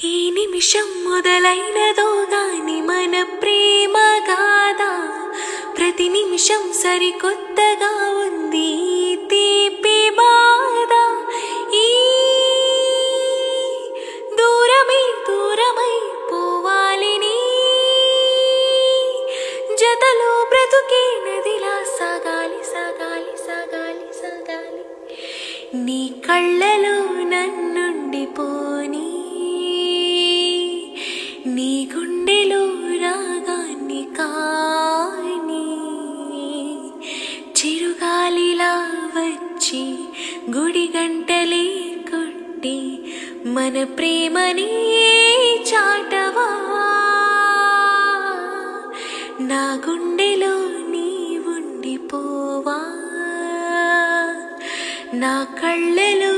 ఈ నిమిషం మొదలైనదో గాని మన ప్రేమ గాథ ప్రతి నిమిషం సరికొత్తగా ఉంది తీపి బాధ. ఈ దూరమై పోవాలి నీ జతలో బ్రతుకే నదిలా సాగాలి సాగాలి సాగాలి సాగాలి. నీ కళ్ళలో నన్నుండిపోని నీ గుండెలో రాగాన్ని కాని చిరుగాలిలా వచ్చి గుడి గంటలే కొట్టి మన ప్రేమని చాటవా. నా గుండెలో నీ ఉండిపోవా, నా కళ్ళలో